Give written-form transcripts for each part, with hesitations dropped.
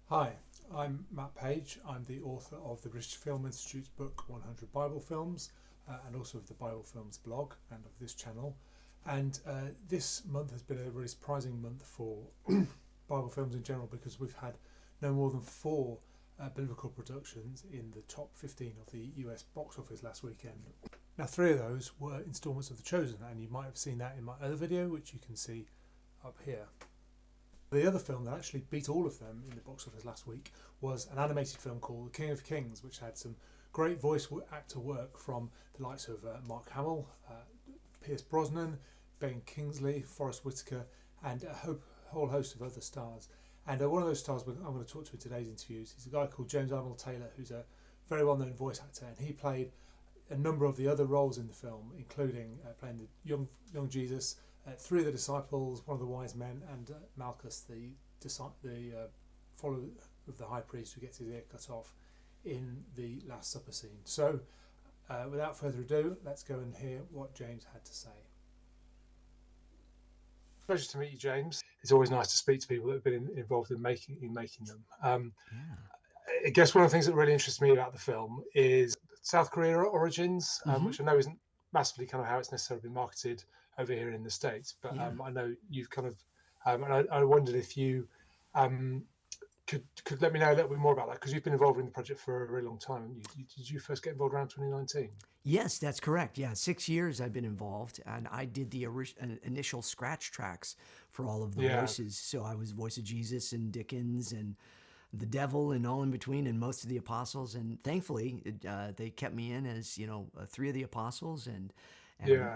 Hi, I'm Matt Page. I'm the author of the British Film Institute's book 100 Bible Films and also of the Bible Films blog and of this channel. And this month has been a really surprising month for Bible films in general because we've had no more than four biblical productions in the top 15 of the US box office last weekend. Now, three of those were instalments of The Chosen, and you might have seen that in my other video, which you can see up here. The other film that actually beat all of them in the box office last week was an animated film called The King of Kings, which had some great voice actor work from the likes of Mark Hamill, Pierce Brosnan, Ben Kingsley, Forrest Whitaker, and a whole host of other stars. And one of those stars I'm going to talk to in today's interviews is a guy called James Arnold Taylor, who's a very well-known voice actor, and he played a number of the other roles in the film, including playing the young Jesus, three of the disciples, one of the wise men, and Malchus, the follower of the high priest who gets his ear cut off in the Last Supper scene. So, without further ado, let's go and hear what James had to say. Pleasure to meet you, James. It's always nice to speak to people that have been involved in making them. I guess one of the things that really interests me about the film is South Korea origins, which I know isn't massively kind of how it's necessarily been marketed over here in the States, but I know you've kind of, and I wondered if you could let me know a little bit more about that, because you've been involved in the project for a very long time. Did you first get involved around 2019? Yes, that's correct. Yeah, 6 years I've been involved, and I did the initial scratch tracks for all of the voices. So I was voice of Jesus and Dickens and the devil and all in between, and most of the apostles. And thankfully, they kept me in as three of the apostles and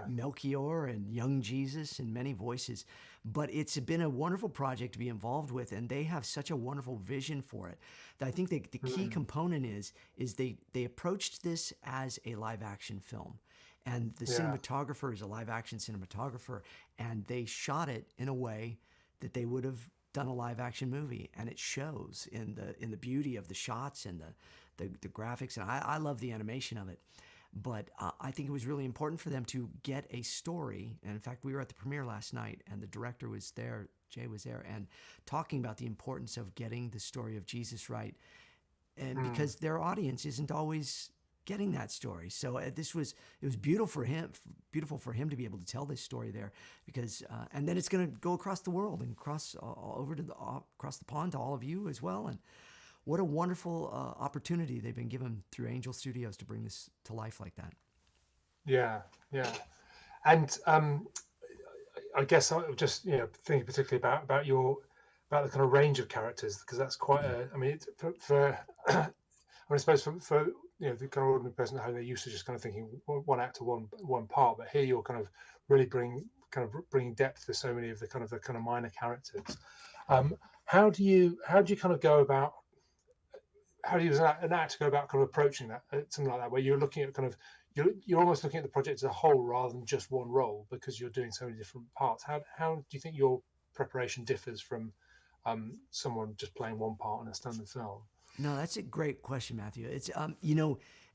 Melchior and young Jesus and many voices. But it's been a wonderful project to be involved with, and they have such a wonderful vision for it. That I think the key component is they approached this as a live action film. And the cinematographer is a live action cinematographer, and they shot it in a way that they would have done a live action movie, and it shows in the beauty of the shots and the graphics, and I love the animation of it. But I think it was really important for them to get a story. And in fact, we were at the premiere last night, and the director was there, Jay was there, and talking about the importance of getting the story of Jesus right. And because their audience isn't always getting that story. So it was beautiful for him to be able to tell this story there, because and then it's going to go across the world and across the pond to all of you as well. And what a wonderful opportunity they've been given through Angel Studios to bring this to life like that. Yeah. And I guess I just thinking particularly about the kind of range of characters, because that's quite I mean, I suppose for the kind of ordinary person at home, they're used to just kind of thinking one actor, one part, but here you're kind of really bringing depth to so many of the kind of minor characters. How do you kind of go about? How do you, as an actor, go about kind of approaching that, something like that, where you're looking at you're almost looking at the project as a whole rather than just one role, because you're doing so many different parts? How do you think your preparation differs from someone just playing one part in a standard film? No, that's a great question, Matthew. It's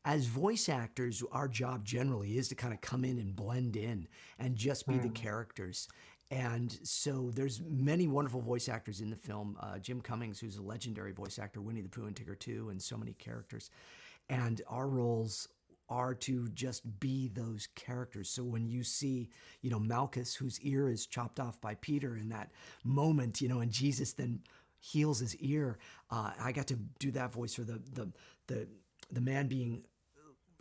as voice actors, our job generally is to kind of come in and blend in and just be the characters. And so there's many wonderful voice actors in the film. Jim Cummings, who's a legendary voice actor, Winnie the Pooh and Tigger 2, and so many characters. And our roles are to just be those characters. So when you see, Malchus, whose ear is chopped off by Peter in that moment, and Jesus then heals his ear. I got to do that voice for the man being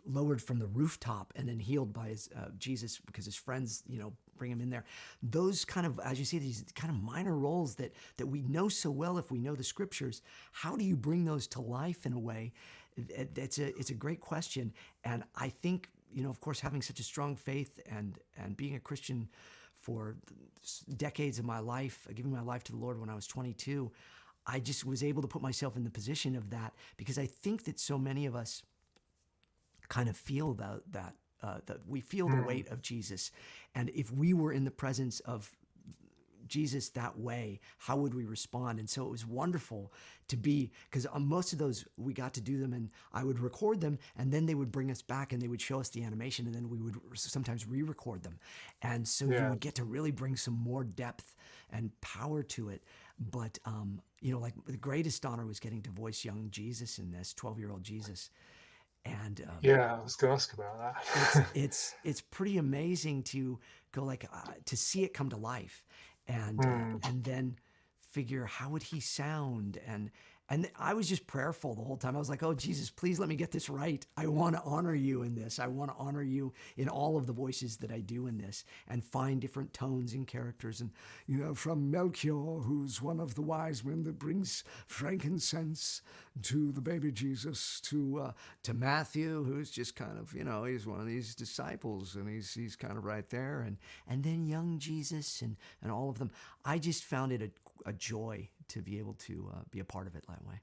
lowered from the rooftop and then healed by his Jesus, because his friends, bring him in there. Those kind of, as you see, these kind of minor roles that we know so well if we know the scriptures. How do you bring those to life in a way? It's a great question, and I think of course, having such a strong faith and being a Christian for decades of my life, giving my life to the Lord when I was 22, I just was able to put myself in the position of that, because I think that so many of us kind of feel that we feel the weight of Jesus. And if we were in the presence of Jesus that way, how would we respond? And so it was wonderful to be, because on most of those, we got to do them, and I would record them, and then they would bring us back and they would show us the animation, and then we would sometimes re-record them. And so you would get to really bring some more depth and power to it. But like the greatest honor was getting to voice young Jesus in this 12-year-old Jesus, and Yeah, I was going to ask about it's that. it's pretty amazing to go to see it come to life, and then figure how would he sound, and I was just prayerful the whole time. I was like, oh Jesus, please let me get this right. I want to honor you in this. I want to honor you in all of the voices that I do in this, and find different tones and characters. And from Melchior, who's one of the wise men that brings frankincense to the baby Jesus, to Matthew, who's just kind of he's one of these disciples, and he's kind of right there, and then young Jesus and all of them. I just found it a joy to be able to be a part of it that way.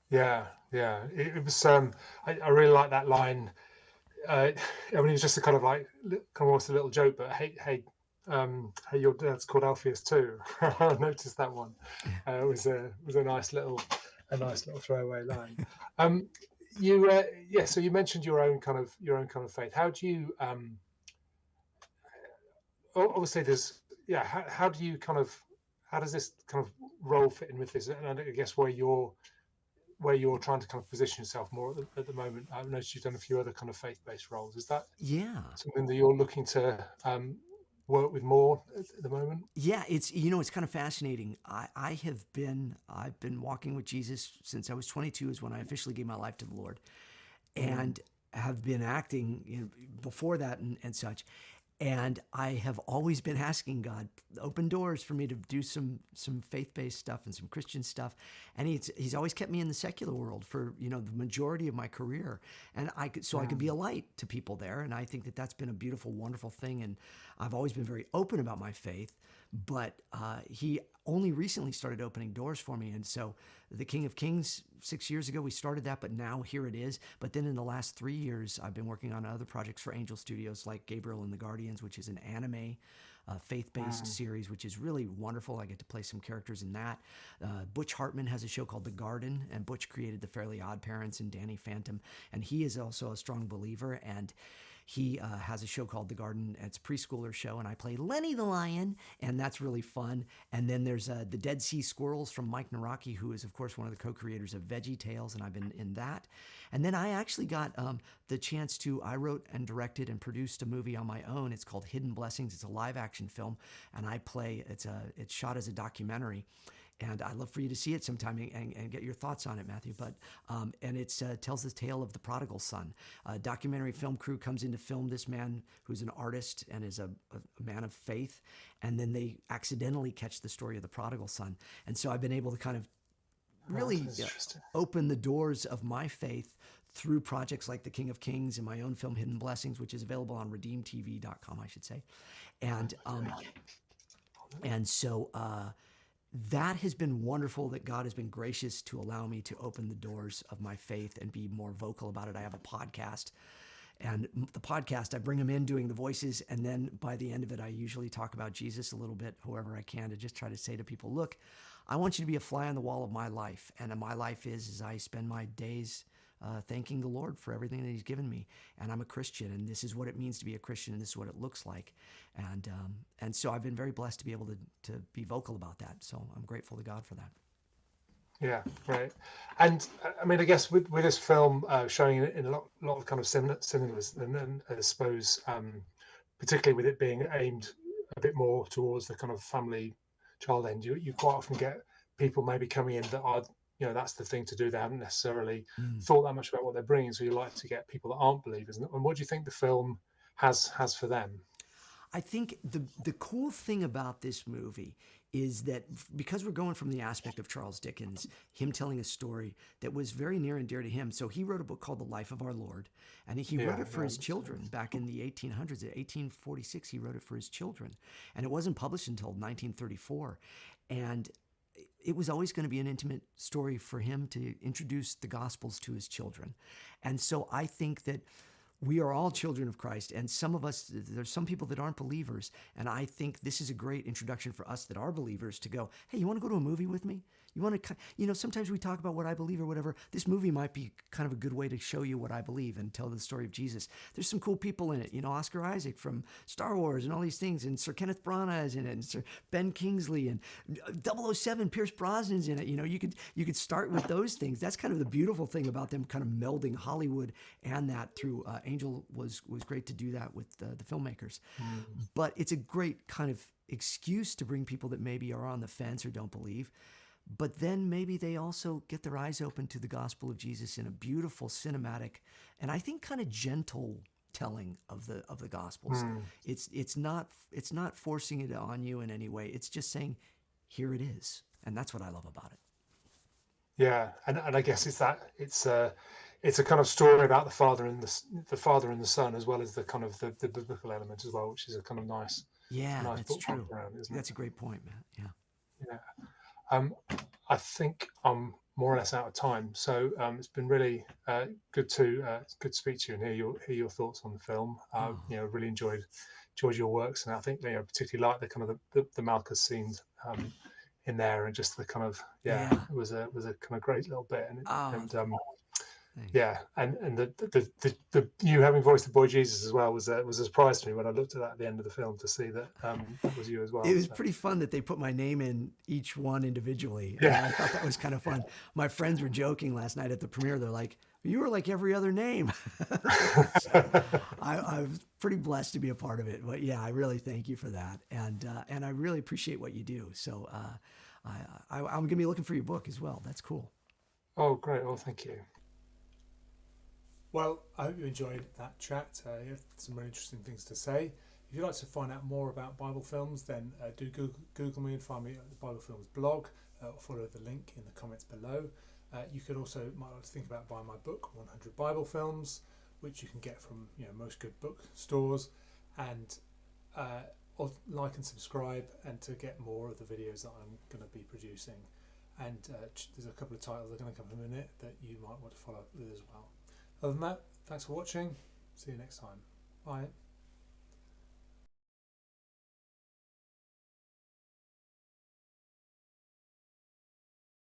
Yeah, yeah. It was. I really like that line. I mean, it was just a kind of like, kind of almost a little joke, but hey, your dad's called Alpheus too. I noticed that one. It was a nice little throwaway line. Yeah. So you mentioned your own kind of faith. How do you obviously there's yeah. How do you how does this kind of role fit in with this? And I guess where you're trying to kind of position yourself more at the moment. I've noticed you've done a few other kind of faith-based roles. Is that Yeah. something that you're looking to work with more at the moment? Yeah, it's kind of fascinating. I've been walking with Jesus since I was 22 is when I officially gave my life to the Lord, and have been acting before that and such. And I have always been asking God open doors for me to do some faith-based stuff and some Christian stuff. And he's always kept me in the secular world for the majority of my career, and I could be a light to people there. And I think that that's been a beautiful, wonderful thing. And I've always been very open about my faith, but he only recently started opening doors for me. And so the King of Kings, 6 years ago, we started that, but now here it is. But then in the last 3 years, I've been working on other projects for Angel Studios, like Gabriel and the Guardians, which is an anime faith-based series, which is really wonderful. I get to play some characters in that. Butch Hartman has a show called The Garden, and Butch created The Fairly Odd Parents and Danny Phantom, and he is also a strong believer, and he has a show called The Garden. It's a preschooler show, and I play Lenny the Lion, and that's really fun. And then there's the Dead Sea Squirrels from Mike Naraki, who is, of course, one of the co-creators of Veggie Tales, and I've been in that. And then I actually got the chance I wrote and directed and produced a movie on my own. It's called Hidden Blessings. It's a live-action film, and it's shot as a documentary. And I'd love for you to see it sometime and get your thoughts on it, Matthew. But and it tells the tale of the prodigal son. A documentary film crew comes in to film this man who's an artist and is a man of faith, and then they accidentally catch the story of the prodigal son. And so I've been able to kind of really open the doors of my faith through projects like The King of Kings and my own film Hidden Blessings, which is available on redeemtv.com, I should say. And so that has been wonderful, that God has been gracious to allow me to open the doors of my faith and be more vocal about it. I have a podcast, and the podcast, I bring them in doing the voices, and then by the end of it, I usually talk about Jesus a little bit, however I can, to just try to say to people, look, I want you to be a fly on the wall of my life. And my life is I spend my days thanking the Lord for everything that he's given me. And I'm a Christian, and this is what it means to be a Christian, and this is what it looks like. And so I've been very blessed to be able to be vocal about that. So I'm grateful to God for that. Yeah, right. And I mean, I guess with this film showing in a lot of kind of cinemas, and I suppose particularly with it being aimed a bit more towards the kind of family child end, you quite often get people maybe coming in that are, that's the thing to do. They haven't necessarily thought that much about what they're bringing. So you like to get people that aren't believers. And what do you think the film has for them? I think the cool thing about this movie is that because we're going from the aspect of Charles Dickens, him telling a story that was very near and dear to him. So he wrote a book called The Life of Our Lord, and he wrote it for his children back in the 1800s. In 1846, he wrote it for his children, and it wasn't published until 1934. And it was always going to be an intimate story for him to introduce the Gospels to his children. And so I think that we are all children of Christ, and some of us, there's some people that aren't believers, and I think this is a great introduction for us that are believers to go, hey, you want to go to a movie with me? You want to, sometimes we talk about what I believe or whatever. This movie might be kind of a good way to show you what I believe and tell the story of Jesus. There's some cool people in it, Oscar Isaac from Star Wars and all these things, and Sir Kenneth Branagh is in it, and Sir Ben Kingsley, and 007, Pierce Brosnan's in it. You could start with those things. That's kind of the beautiful thing about them kind of melding Hollywood and that through Angel was great to do that with the filmmakers. But it's a great kind of excuse to bring people that maybe are on the fence or don't believe. But then maybe they also get their eyes open to the gospel of Jesus in a beautiful cinematic and I think kind of gentle telling of the gospels. It's not forcing it on you in any way. It's just saying, here it is, and that's what I love about it. Yeah, and I guess it's a kind of story about the father and the son, as well as the kind of the biblical element as well, which is a kind of nice. Yeah, nice that's true. Around, isn't That's it? a great point, Matt. Yeah. Yeah. I think I'm more or less out of time, so it's been really good to speak to you and hear your thoughts on the film. Really enjoyed your works, and I think particularly like the kind of the Malchus scenes in there, and just the kind of it was a kind of great little bit, and the you having voiced the boy Jesus as well was a surprise to me when I looked at that at the end of the film to see that that was you as well. It was pretty fun that they put my name in each one individually. Yeah, I thought that was kind of fun. My friends were joking last night at the premiere. They're like, "You were like every other name." I was pretty blessed to be a part of it. But yeah, I really thank you for that, and I really appreciate what you do. So I'm gonna be looking for your book as well. That's cool. Oh, great! Well, thank you. Well, I hope you enjoyed that chat. You had some really interesting things to say. If you'd like to find out more about Bible films, then do Google me and find me at the Bible Films blog, or follow the link in the comments below. You could also might like to think about buying my book, 100 Bible Films, which you can get from most good book stores, and or like and subscribe, and to get more of the videos that I'm going to be producing. And there's a couple of titles that are going to come in a minute that you might want to follow up with as well. Other than that, thanks for watching. See you next time. Bye.